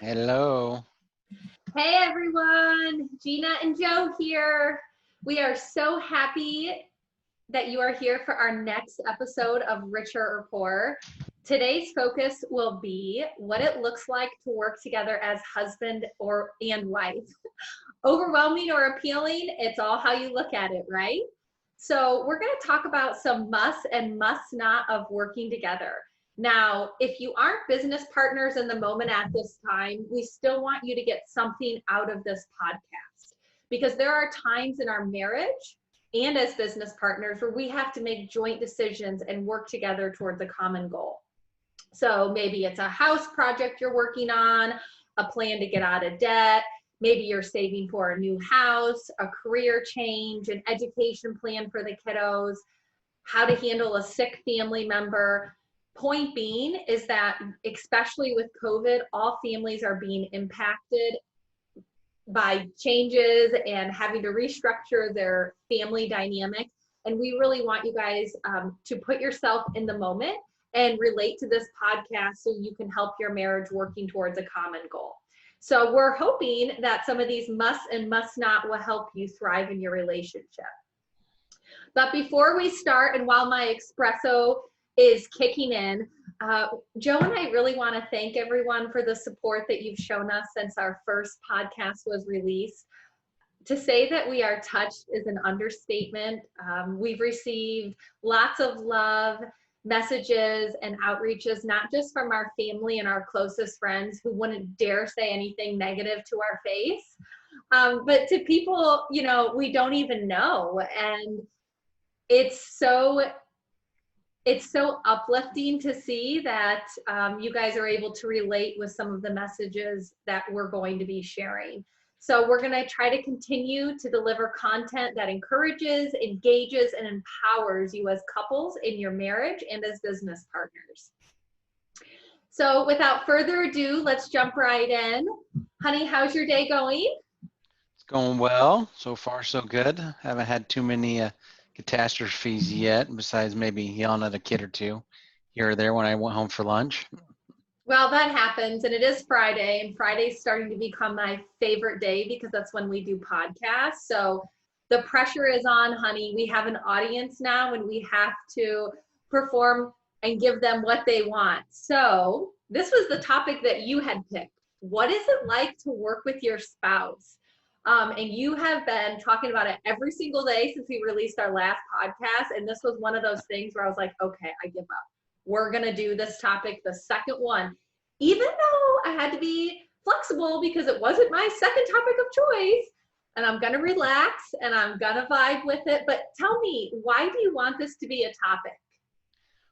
Hello. Hey everyone, Gina and Joe here. We are so happy that you are here for our next episode of Richer or Poor. Today's focus will be what it looks like to work together as husband and wife. Overwhelming or appealing, it's all how you look at it, right? So, we're going to talk about some must and must not of working together. Now, if you aren't business partners in the moment at this time, we still want you to get something out of this podcast because there are times in our marriage and as business partners where we have to make joint decisions and work together towards a common goal. So maybe it's a house project you're working on, a plan to get out of debt. Maybe you're saving for a new house, a career change, an education plan for the kiddos, how to handle a sick family member. Point being is that, especially with COVID, all families are being impacted by changes and having to restructure their family dynamic. And we really want you guys to put yourself in the moment and relate to this podcast so you can help your marriage working towards a common goal. So we're hoping that some of these must and must not will help you thrive in your relationship. But before we start, and while my espresso is kicking in, Joe and I really want to thank everyone for the support that you've shown us since our first podcast was released. To say that we are touched is an understatement. We've received lots of love, messages, and outreaches, not just from our family and our closest friends who wouldn't dare say anything negative to our face, but to people, we don't even know. And it's so uplifting to see that you guys are able to relate with some of the messages that we're going to be sharing. So we're going to try to continue to deliver content that encourages, engages, and empowers you as couples in your marriage and as business partners. So without further ado, let's jump right in. Honey, how's your day going? It's going well. So far, so good. Haven't had too many catastrophes yet, besides maybe yelling at a kid or two here or there when I went home for lunch. Well, that happens, and it is Friday, and Friday's starting to become my favorite day because that's when we do podcasts. So the pressure is on, honey. We have an audience now, and we have to perform and give them what they want. So this was the topic that you had picked. What is it like to work with your spouse? And you have been talking about it every single day since we released our last podcast, and this was one of those things where I was like, okay, I give up. We're going to do this topic, the second one, even though I had to be flexible because it wasn't my second topic of choice. And I'm going to relax and I'm going to vibe with it. But tell me, why do you want this to be a topic?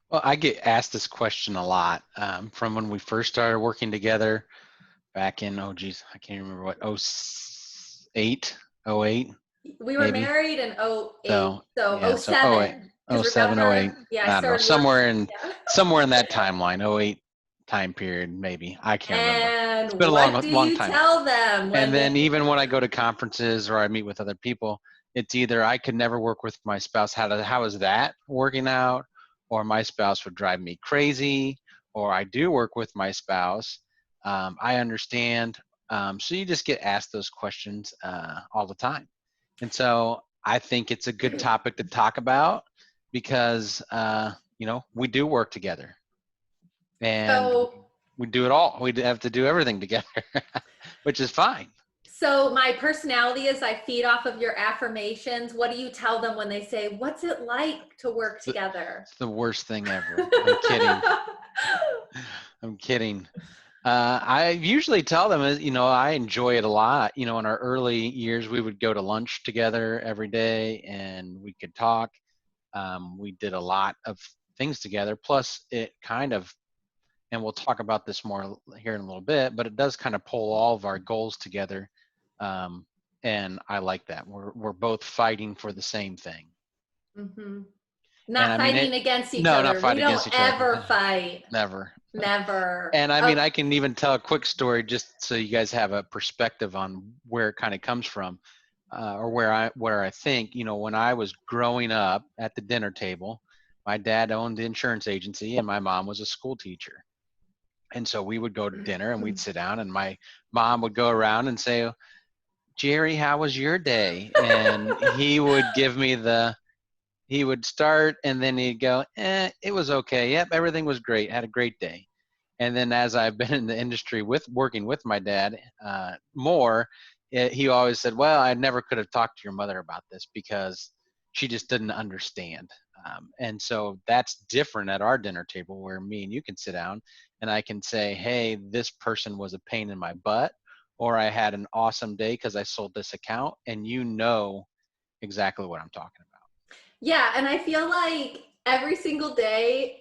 Well, I get asked this question a lot from when we first started working together back in, oh geez, I can't remember what, 08, 08 We were maybe. married in 08, so Yeah, so 08, 07. Because 07, 08. remember, yeah, I I don't know, started working. Yeah. somewhere in that timeline, 08 time period, maybe. I can't remember. And It's been a what do long you time. tell them And when then even when I go to conferences or I meet with other people, it's either I could never work with my spouse. How is that working out? Or my spouse would drive me crazy. Or I do work with my spouse. I understand. So you just get asked those questions all the time. And so I think it's a good topic to talk about because, we do work together. And we do it all. We have to do everything together, which is fine. So my personality is I feed off of your affirmations. What do you tell them when they say, "What's it like to work together?" It's the worst thing ever. I'm kidding. I'm kidding. I usually tell them, I enjoy it a lot. In our early years, we would go to lunch together every day and we could talk. We did a lot of things together. Plus, it kind of, and we'll talk about this more here in a little bit, but it does kind of pull all of our goals together. And I like that. We're both fighting for the same thing. Mm-hmm. And Not I mean, fighting against each no, not other. We fighting don't against each other. ever fight. Never. Never. And I mean, I can even tell a quick story just so you guys have a perspective on where it kind of comes from, or where I think, when I was growing up at the dinner table, my dad owned the insurance agency and my mom was a school teacher. And so we would go to dinner and we'd sit down, and my mom would go around and say, Jerry, how was your day? And he would give me he would start, and then he'd go, it was okay. Yep, everything was great. Had a great day. And then as I've been in the industry working with my dad more, he always said, well, I never could have talked to your mother about this because she just didn't understand. And so that's different at our dinner table, where me and you can sit down and I can say, hey, this person was a pain in my butt, or I had an awesome day because I sold this account, and you know exactly what I'm talking about. Yeah, and I feel like every single day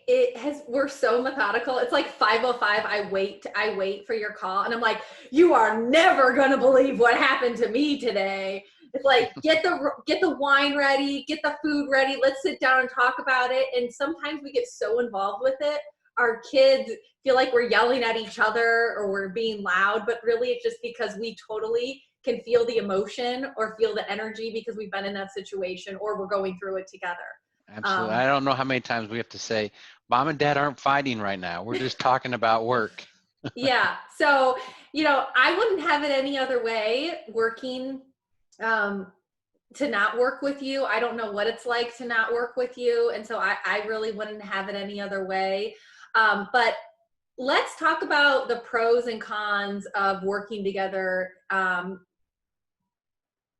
we're so methodical. It's like 5:05, I wait for your call, and I'm like, you are never gonna believe what happened to me today. It's like, get the wine ready, get the food ready, let's sit down and talk about it. And sometimes we get so involved with it, our kids feel like we're yelling at each other or we're being loud, but really it's just because we totally can feel the emotion or feel the energy because we've been in that situation or we're going through it together. Absolutely. I don't know how many times we have to say, mom and dad aren't fighting right now. We're just talking about work. Yeah. So, I wouldn't have it any other way working to not work with you. I don't know what it's like to not work with you. And so I really wouldn't have it any other way. But let's talk about the pros and cons of working together.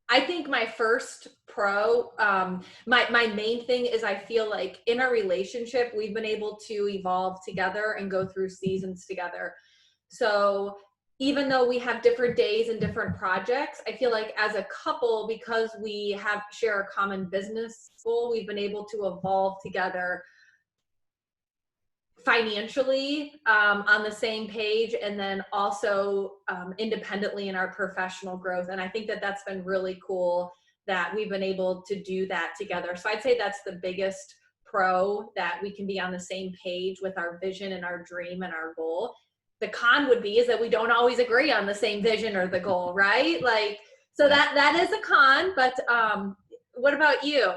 I think my first pro, my main thing is I feel like in our relationship, we've been able to evolve together and go through seasons together. So even though we have different days and different projects, I feel like as a couple, because we share a common business goal, we've been able to evolve together financially on the same page, and then also independently in our professional growth. And I think that that's been really cool that we've been able to do that together. So I'd say that's the biggest pro, that we can be on the same page with our vision and our dream and our goal. The con would be is that we don't always agree on the same vision or the goal, right? Like, so Yeah. that is a con. But what about you?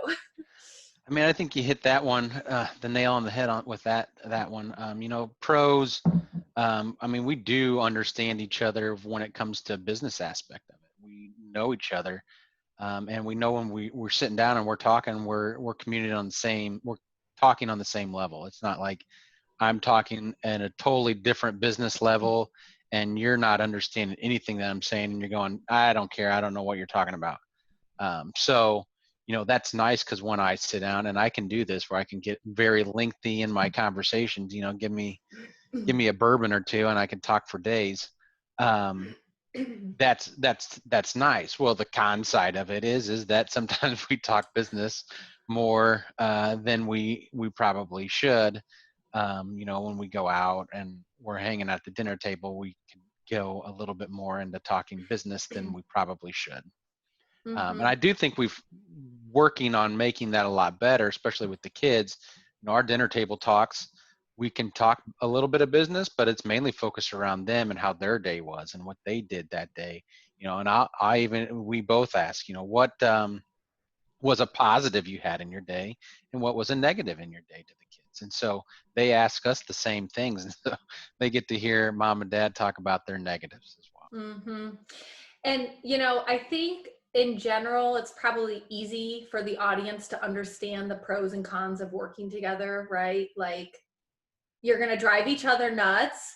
I mean, I think you hit that one, the nail on the head with that one. Pros. I mean, we do understand each other when it comes to business aspect of it. We know each other, and we know when we're sitting down and we're talking, we're communicating on the same. We're talking on the same level. It's not like I'm talking at a totally different business level, and you're not understanding anything that I'm saying, and you're going, I don't care. I don't know what you're talking about. So, that's nice, because when I sit down and I can do this, where I can get very lengthy in my conversations, give me a bourbon or two and I can talk for days. That's nice. Well, the con side of it is that sometimes we talk business more than we probably should. When we go out and we're hanging at the dinner table, we can go a little bit more into talking business than we probably should. And I do think we've working on making that a lot better, especially with the kids. Our dinner table talks, we can talk a little bit of business, but it's mainly focused around them and how their day was and what they did that day. And we both ask, what was a positive you had in your day, and what was a negative in your day to the kids. And so they ask us the same things, and so they get to hear mom and dad talk about their negatives as well. Mm-hmm. And, I think in general, it's probably easy for the audience to understand the pros and cons of working together, right? Like, you're going to drive each other nuts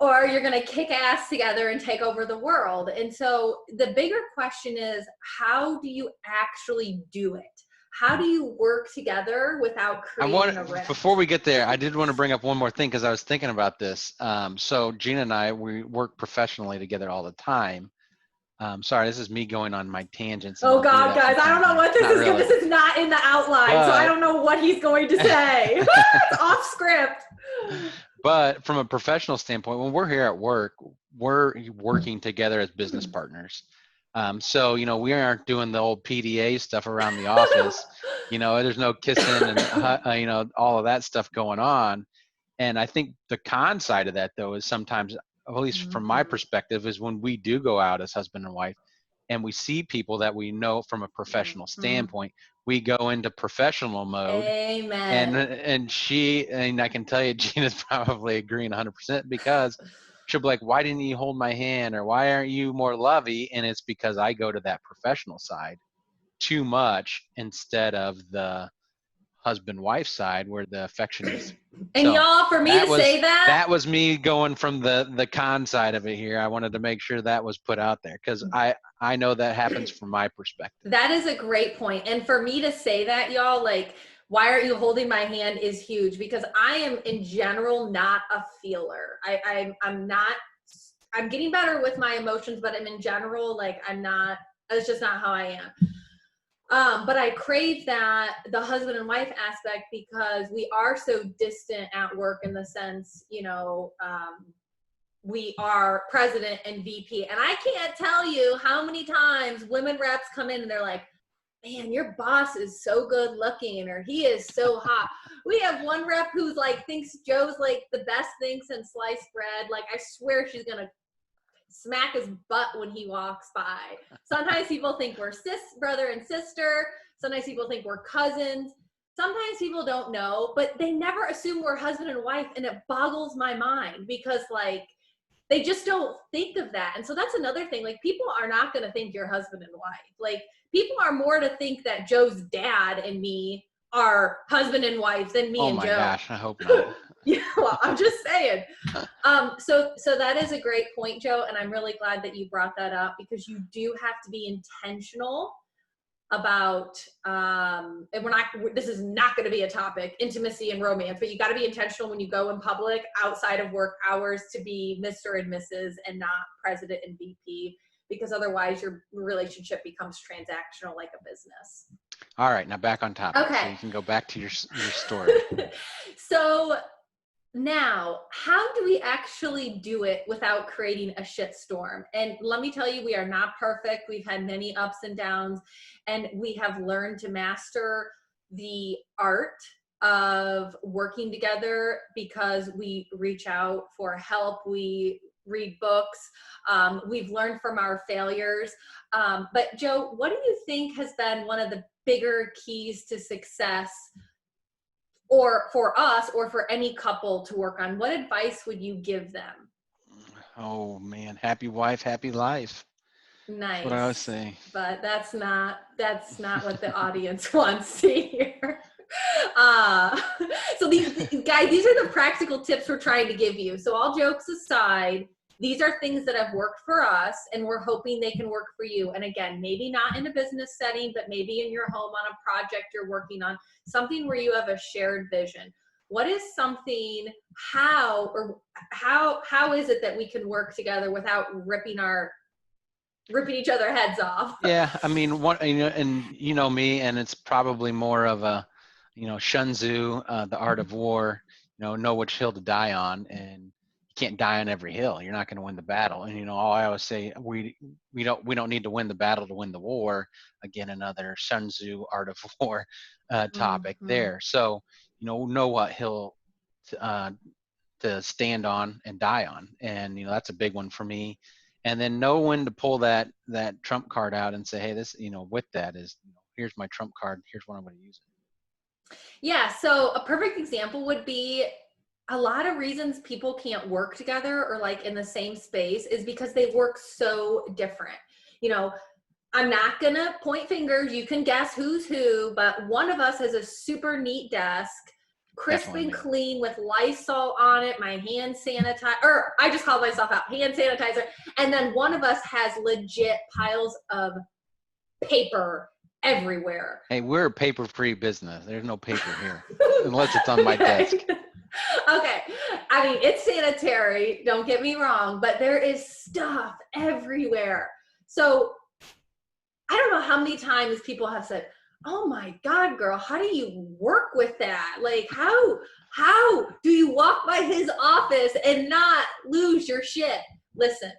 or you're going to kick ass together and take over the world. And so the bigger question is, how do you actually do it? How do you work together without creating a rift? Before we get there, I did want to bring up one more thing, because I was thinking about this. So Gina and I, we work professionally together all the time. Sorry, this is me going on my tangents. And Oh God, guys, I don't know what this is. This is not in the outline, so I don't know what he's going to say. It's off script. But from a professional standpoint, when we're here at work, we're working together as business partners. So, we aren't doing the old PDA stuff around the office. There's no kissing and, all of that stuff going on. And I think the con side of that, though, is sometimes, at least from my perspective, is when we do go out as husband and wife and we see people that we know from a professional standpoint, we go into professional mode. Amen. And I can tell you, Gina's probably agreeing 100% because she'll be like, why didn't you hold my hand? Or why aren't you more lovey? And it's because I go to that professional side too much instead of the husband-wife side where the affection is. And So y'all, for me to say that was me going from the con side of it here. I wanted to make sure that was put out there because I know that happens from my perspective. That is a great point. And for me to say that, y'all, like, why aren't you holding my hand is huge because I am in general not a feeler. I'm getting better with my emotions, but I'm in general, like, it's just not how I am. But I crave that the husband and wife aspect because we are so distant at work in the sense, we are president and VP. And I can't tell you how many times women reps come in and they're like, man, your boss is so good looking or he is so hot. We have one rep who's like, thinks Joe's like the best thing since sliced bread. Like, I swear she's going to smack his butt when he walks by. Sometimes people think we're brother and sister. Sometimes people think we're cousins. Sometimes people don't know, but they never assume we're husband and wife. And it boggles my mind because like, they just don't think of that. And so that's another thing. Like, people are not going to think you're husband and wife. Like, people are more to think that Joe's dad and me are husband and wife than me and Joe. Oh my gosh, I hope not. Yeah, well, I'm just saying. So that is a great point, Joe. And I'm really glad that you brought that up because you do have to be intentional about, and this is not going to be a topic, intimacy and romance, but you got to be intentional when you go in public outside of work hours to be Mr. and Mrs. and not president and VP, because otherwise your relationship becomes transactional like a business. All right, now back on topic. Okay. So you can go back to your story. So now, how do we actually do it without creating a shitstorm? And let me tell you, we are not perfect. We've had many ups and downs, and we have learned to master the art of working together because we reach out for help. We read books. We've learned from our failures. But Joe, what do you think has been one of the bigger keys to success, or for us, or for any couple to work on? What advice would you give them? Oh man, happy wife, happy life. Nice. That's what I would say. But that's not what the audience wants to hear. So these guys, these are the practical tips we're trying to give you. So all jokes aside, these are things that have worked for us, and we're hoping they can work for you. And again, maybe not in a business setting, but maybe in your home on a project you're working on, something where you have a shared vision. What is something, how is it that we can work together without ripping each other's heads off? Yeah, I mean, and you know me, and it's probably more of a, Sun Tzu, the art of war, know which hill to die on, and you can't die on every hill. You're not going to win the battle. And all I always say, we don't need to win the battle to win the war. Again, another Sun Tzu art of war topic there. So know what hill to stand on and die on, and that's a big one for me. And then know when to pull that trump card out and say, hey, this, with that is, here's my trump card. Here's what I'm going to use it. Yeah. So a perfect example would be a lot of reasons people can't work together or like in the same space is because they work so different. I'm not going to point fingers. You can guess who's who, but one of us has a super neat desk, crisp and clean with Lysol on it, my hand sanitizer, or I just called myself out, hand sanitizer. And then one of us has legit piles of paper everywhere. Hey, we're a paper-free business. There's no paper here unless it's on my desk. Okay. I mean, it's sanitary, don't get me wrong, but there is stuff everywhere. So I don't know how many times people have said, oh my God, girl, how do you work with that? Like, how do you walk by his office and not lose your shit? Listen,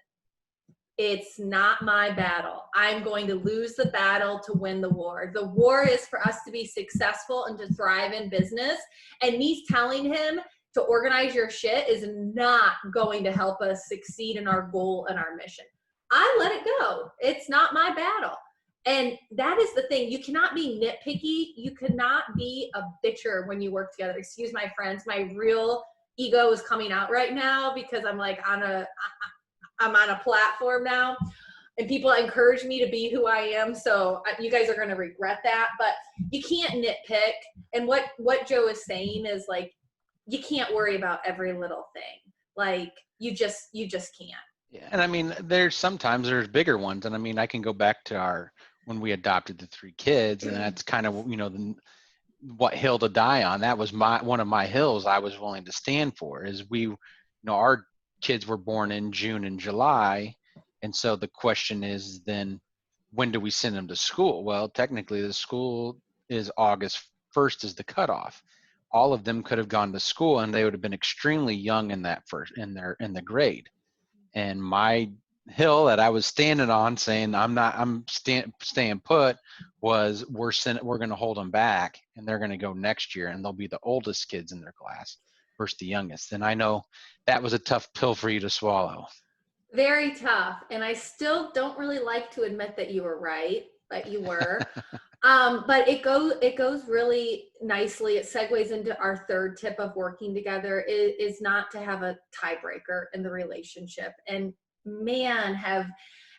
it's not my battle. I'm going to lose the battle to win the war. The war is for us to be successful and to thrive in business. And me telling him to organize your shit is not going to help us succeed in our goal and our mission. I let it go. It's not my battle. And that is the thing. You cannot be nitpicky. You cannot be a bitcher when you work together. Excuse my friends. My real ego is coming out right now because I'm like I'm on a platform now and people encourage me to be who I am. So you guys are going to regret that, but you can't nitpick. And what Joe is saying is like, you can't worry about every little thing. Like you just can't. Yeah, and I mean, sometimes there's bigger ones, and I mean, I can go back to when we adopted the 3 kids, and that's kind of what hill to die on. That was one of my hills I was willing to stand for. Is our kids were born in June and July, and so the question is then, when do we send them to school? Well, technically, the school is August 1st is the cutoff. All of them could have gone to school, and they would have been extremely young in the grade. And my hill that I was standing on saying I'm staying put was we're going to hold them back and they're going to go next year and they'll be the oldest kids in their class versus the youngest. And I know that was a tough pill for you to swallow. Very tough. And I still don't really like to admit that you were right, but you were. But it goes really nicely. It segues into our third tip of working together is not to have a tiebreaker in the relationship. And man, have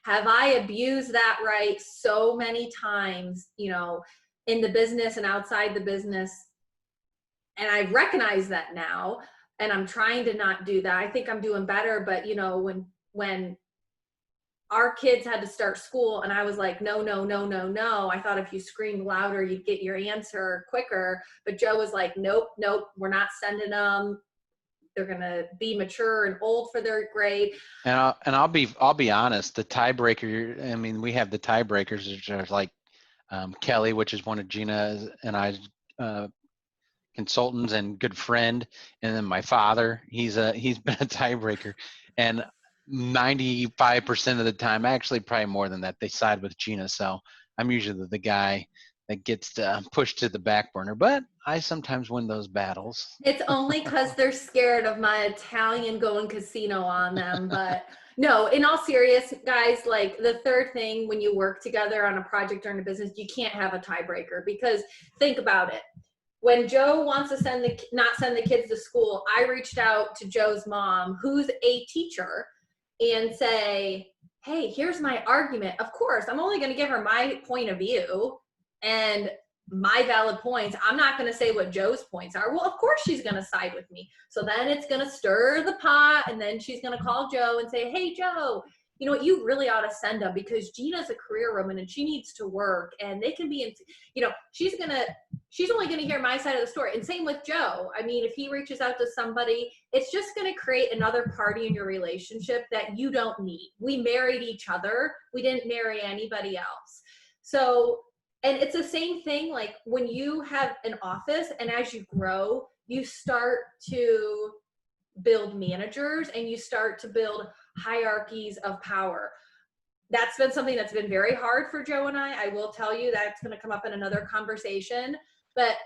I abused that right so many times, in the business and outside the business. And I recognize that now, and I'm trying to not do that. I think I'm doing better, but when our kids had to start school and I was like, no, no, no, no, no. I thought if you screamed louder, you'd get your answer quicker. But Joe was like, nope, we're not sending them. They're going to be mature and old for their grade. And I'll be honest, the tiebreaker, I mean, we have the tiebreakers, which are like Kelly, which is one of Gina and I's consultants and good friend. And then my father, he's been a tiebreaker. And 95% of the time, actually probably more than that, they side with Gina. So I'm usually the guy that gets pushed to the back burner, but I sometimes win those battles. It's only because they're scared of my Italian going casino on them. But no, in all seriousness, guys, like the third thing when you work together on a project or in a business, you can't have a tiebreaker because think about it. When Joe wants to not send the kids to school, I reached out to Joe's mom, who's a teacher, and say, hey, here's my argument. Of course, I'm only going to give her my point of view and my valid points. I'm not going to say what Joe's points are. Well, of course she's going to side with me. So then it's going to stir the pot, and then she's going to call Joe and say, hey, Joe, you know what, you really ought to send them because Gina's a career woman and she needs to work and they can be in, she's only going to hear my side of the story. And same with Joe. I mean, if he reaches out to somebody, it's just going to create another party in your relationship that you don't need. We married each other. We didn't marry anybody else. So, and it's the same thing, like when you have an office and as you grow, you start to build managers and you start to build hierarchies of power. That's been something that's been very hard for Joe and I will tell you that's going to come up in another conversation, but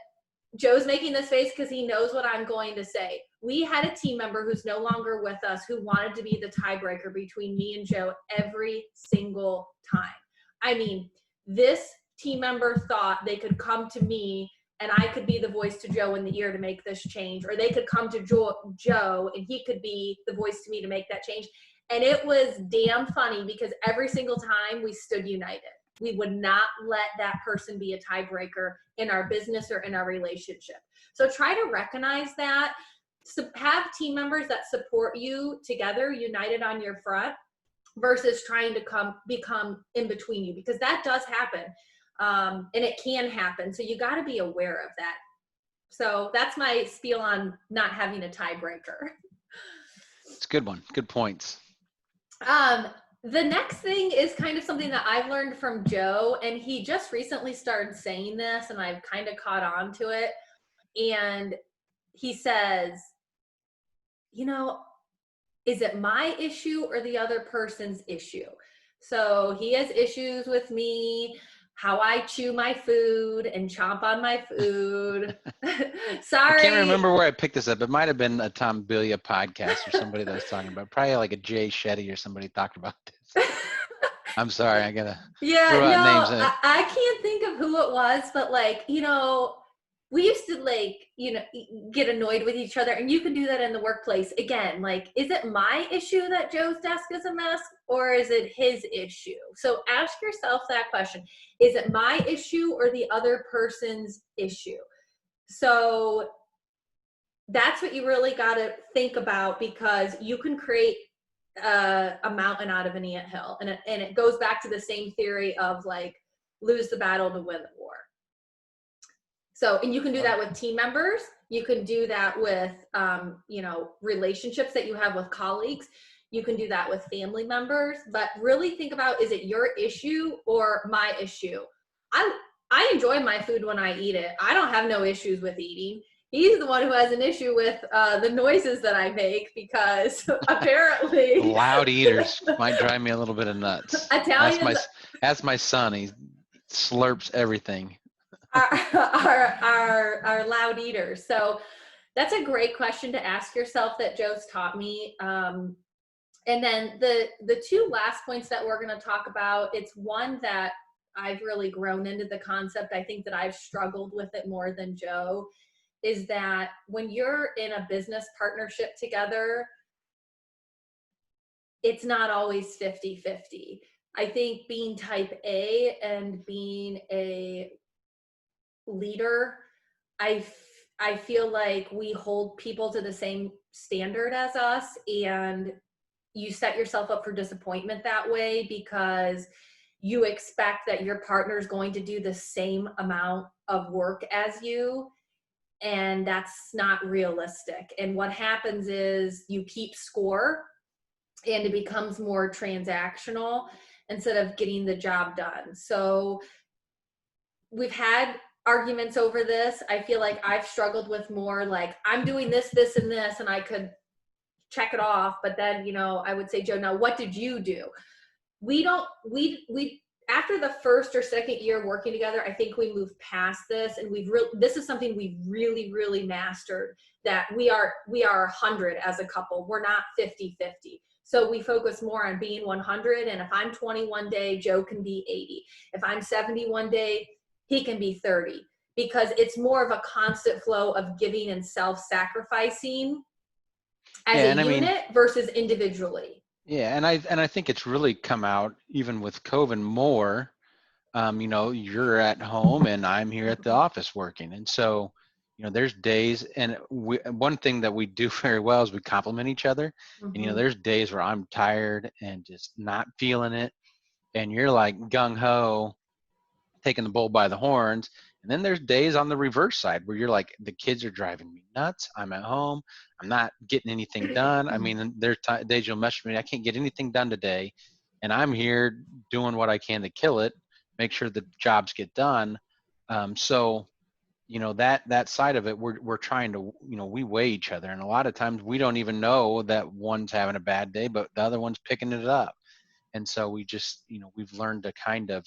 Joe's making this face because he knows what I'm going to say. We had a team member who's no longer with us who wanted to be the tiebreaker between me and Joe every single time. I mean, this team member thought they could come to me and I could be the voice to Joe in the ear to make this change, or they could come to Joe and he could be the voice to me to make that change. And it was damn funny because every single time we stood united. We would not let that person be a tiebreaker in our business or in our relationship. So try to recognize that. So have team members that support you together, united on your front, versus trying to become in between you, because that does happen. And it can happen. So you got to be aware of that. So that's my spiel on not having a tiebreaker. It's a good one. Good points. The next thing is kind of something that I've learned from Joe, and he just recently started saying this and I've kind of caught on to it. And he says, is it my issue or the other person's issue? So he has issues with me, how I chew my food and chomp on my food. Sorry. I can't remember where I picked this up. It might have been a Tom Bilia podcast or somebody that was talking about, probably like a Jay Shetty or somebody talked about this. I'm sorry, I gotta Yeah, throw out names. no, I can't think of who it was, but like, we used to like, get annoyed with each other, and you can do that in the workplace. Again, like, is it my issue that Joe's desk is a mess, or is it his issue? So ask yourself that question. Is it my issue or the other person's issue? So that's what you really got to think about, because you can create a mountain out of an anthill, and it goes back to the same theory of like, lose the battle to win the war. So, and you can do that with team members. You can do that with relationships that you have with colleagues. You can do that with family members. But really think about, is it your issue or my issue? I enjoy my food when I eat it. I don't have no issues with eating. He's the one who has an issue with the noises that I make, because apparently Loud eaters might drive me a little bit of nuts. Italians That's my son. He slurps everything. are loud eaters. So that's a great question to ask yourself that Joe's taught me. And then the two last points that we're going to talk about, it's one that I've really grown into the concept. I think that I've struggled with it more than Joe, is that when you're in a business partnership together, it's not always 50-50. I think being type A and being a leader, I feel like we hold people to the same standard as us, and you set yourself up for disappointment that way, because you expect that your partner is going to do the same amount of work as you, and that's not realistic. And what happens is you keep score, and it becomes more transactional instead of getting the job done. So we've had arguments over this. I feel like I've struggled with more like, I'm doing this, this, and this, and I could check it off. But then, I would say, Joe, now what did you do? We after the first or second year working together, I think we moved past this, and this is something we've really, really mastered, that we are 100 as a couple. We're not 50-50. So we focus more on being 100. And if I'm 20 one day, Joe can be 80. If I'm 70 one day, he can be 30, because it's more of a constant flow of giving and self-sacrificing as a unit versus individually. Yeah, and I think it's really come out even with COVID more. You're at home and I'm here at the office working, and so there's days, and one thing that we do very well is we compliment each other. Mm-hmm. And there's days where I'm tired and just not feeling it, and you're like gung ho, taking the bull by the horns. And then there's days on the reverse side where you're like, the kids are driving me nuts. I'm at home. I'm not getting anything done. I mean, there's days you'll message me, I can't get anything done today. And I'm here doing what I can to kill it, make sure the jobs get done. So that side of it, we're trying to, we weigh each other. And a lot of times we don't even know that one's having a bad day, but the other one's picking it up. And so we just, we've learned to kind of,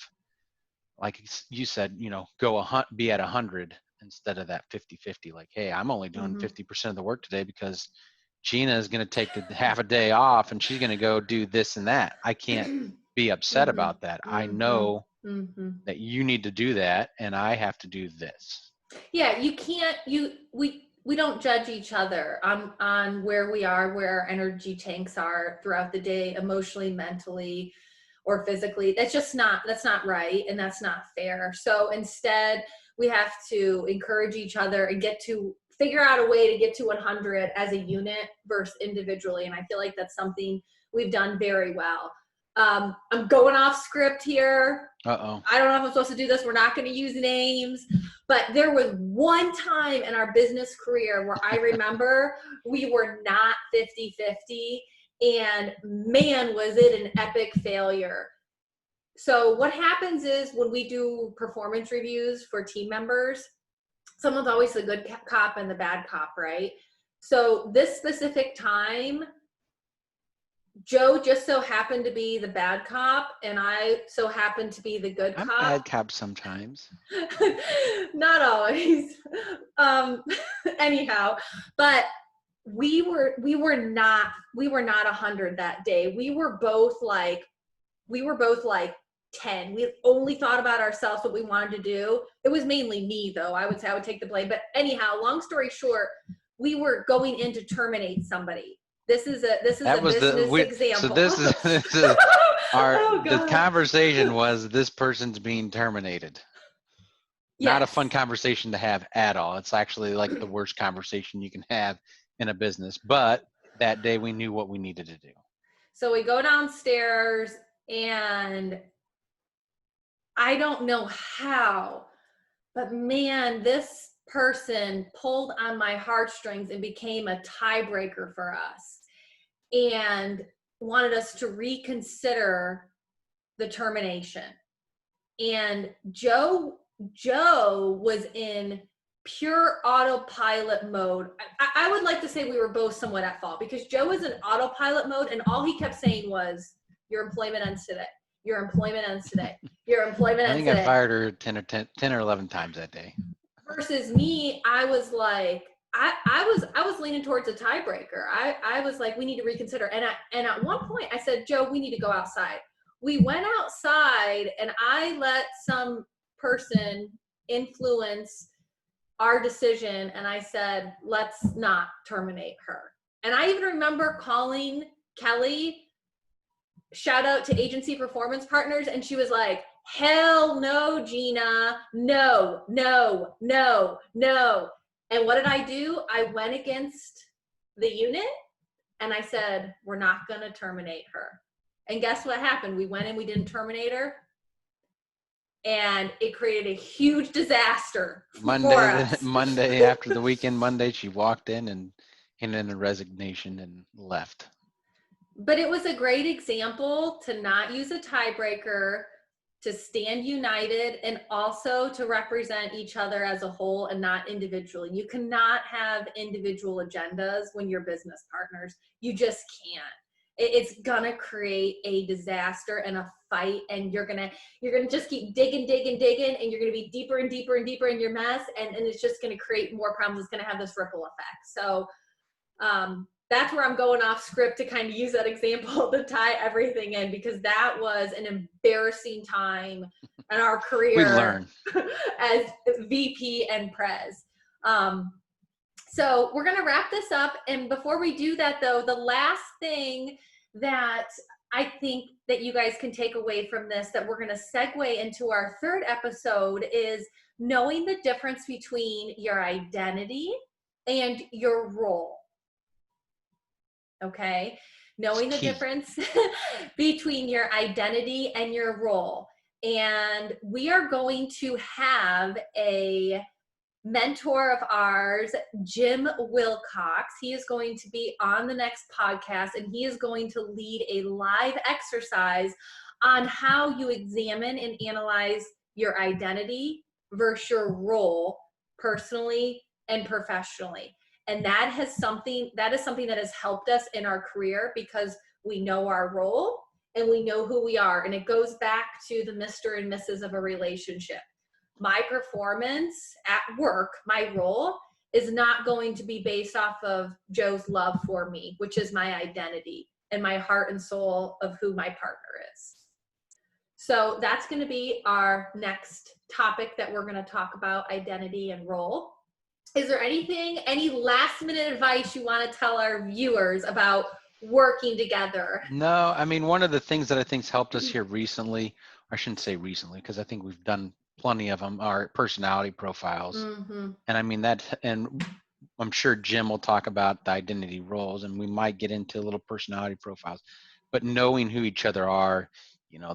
like you said, be at 100 instead of that 50-50. Like, hey, I'm only doing 50% of the work today because Gina is going to take the half a day off and she's going to go do this and that. I can't be upset about that. I know that you need to do that and I have to do this. Yeah, you can't, we don't judge each other on where we are, where our energy tanks are throughout the day, emotionally, mentally, or physically. That's not right, and that's not fair. So instead, we have to encourage each other and figure out a way to get to 100 as a unit versus individually. And I feel like that's something we've done very well. I'm going off script here. Uh-oh. I don't know if I'm supposed to do this. We're not going to use names. But there was one time in our business career where I remember we were not 50-50. And man, was it an epic failure. So what happens is when we do performance reviews for team members, someone's always the good cop and the bad cop, right? So this specific time, Joe just so happened to be the bad cop, and I so happened to be the good cop. I'm bad cop sometimes. Not always. Anyhow, but we were not 100 that day. We were both like we were both like 10. We only thought about ourselves, what we wanted to do. It was mainly me, though. I would say I would take the blame. But anyhow, long story short, we were going in to terminate somebody. This is a business So example. this is Oh, the God. conversation was this person's being terminated. Not a Yes. fun conversation to have at all. It's actually like the worst conversation you can have in a business. But that day we knew what we needed to do. So we go downstairs, and I don't know how, but man, this person pulled on my heartstrings and became a tiebreaker for us and wanted us to reconsider the termination. And Joe was in pure autopilot mode. I would like to say we were both somewhat at fault, because Joe was in autopilot mode, and all he kept saying was, your employment ends today. Your employment ends today. Your employment I ends think today. I fired her 10 or 11 times that day. Versus me, I was like, I was leaning towards a tiebreaker. I was like, we need to reconsider. And at one point I said, Joe, we need to go outside. We went outside, and I let some person influence our decision, and I said, let's not terminate her. And I even remember calling Kelly, shout out to Agency Performance Partners, and she was like, hell no, Gina, no, no, no, no. And what did I do? I went against the unit, and I said, we're not going to terminate her. And guess what happened? We went and we didn't terminate her, and it created a huge disaster for us. Monday after the weekend, Monday, she walked in and handed in a resignation and left. But it was a great example to not use a tiebreaker, to stand united, and also to represent each other as a whole and not individually. You cannot have individual agendas when you're business partners. You just can't. It's gonna create a disaster and a fight, and you're gonna just keep digging, and you're gonna be deeper and deeper and deeper in your mess, and it's just gonna create more problems. It's gonna have this ripple effect. So that's where I'm going off script to kind of use that example to tie everything in, because that was an embarrassing time in our career. We learn. As VP and Prez. So we're going to wrap this up. And before we do that, though, the last thing that I think that you guys can take away from this, that we're going to segue into our third episode, is knowing the difference between your identity and your role. Okay, knowing the difference between your identity and your role. And we are going to have a mentor of ours, Jim Wilcox. He is going to be on the next podcast, and he is going to lead a live exercise on how you examine and analyze your identity versus your role, personally and professionally. And that is something that has helped us in our career, because we know our role and we know who we are. And it goes back to the Mr. and Mrs. of a relationship. My performance at work, my role, is not going to be based off of Joe's love for me, which is my identity and my heart and soul of who my partner is. So that's going to be our next topic that we're going to talk about, identity and role. Is there any last minute advice you want to tell our viewers about working together? No, I mean, one of the things that I think's helped us here recently, I shouldn't say recently, because I think we've done plenty of them, are personality profiles. Mm-hmm. And I mean and I'm sure Jim will talk about the identity roles, and we might get into little personality profiles, but knowing who each other are,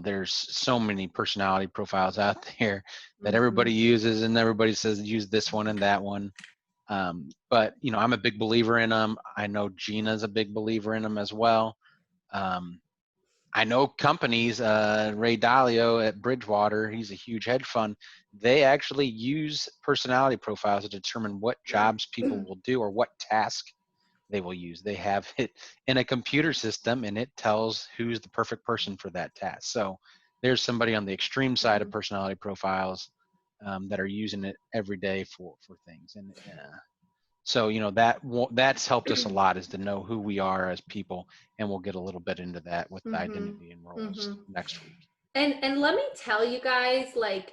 there's so many personality profiles out there that everybody uses, and everybody says use this one and that one. But I'm a big believer in them. I know Gina's a big believer in them as well. I know companies, Ray Dalio at Bridgewater, he's a huge hedge fund. They actually use personality profiles to determine what jobs people will do or what task they will use. They have it in a computer system, and it tells who's the perfect person for that task. So there's somebody on the extreme side of personality profiles that are using it every day for things. And So, that's helped us a lot, is to know who we are as people, and we'll get a little bit into that with the Mm-hmm. identity and roles Mm-hmm. next week. And let me tell you guys, like,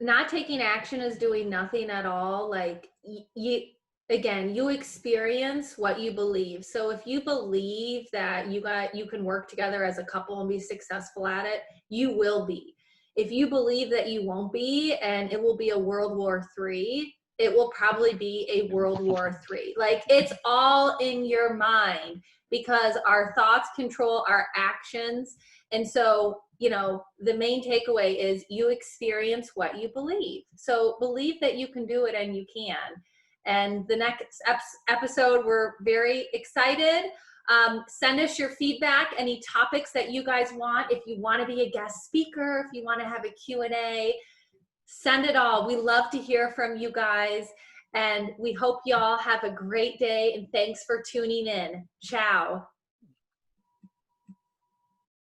not taking action is doing nothing at all. Like, you experience what you believe. So if you believe that you can work together as a couple and be successful at it, you will be. If you believe that you won't be, and it will be a World War III, it will probably be a World War III. Like, it's all in your mind, because our thoughts control our actions. And so, the main takeaway is you experience what you believe. So believe that you can do it, and you can. And the next episode, we're very excited. Send us your feedback, any topics that you guys want. If you want to be a guest speaker, if you want to have a Q&A, send it all. We love to hear from you guys. And we hope y'all have a great day. And thanks for tuning in. Ciao.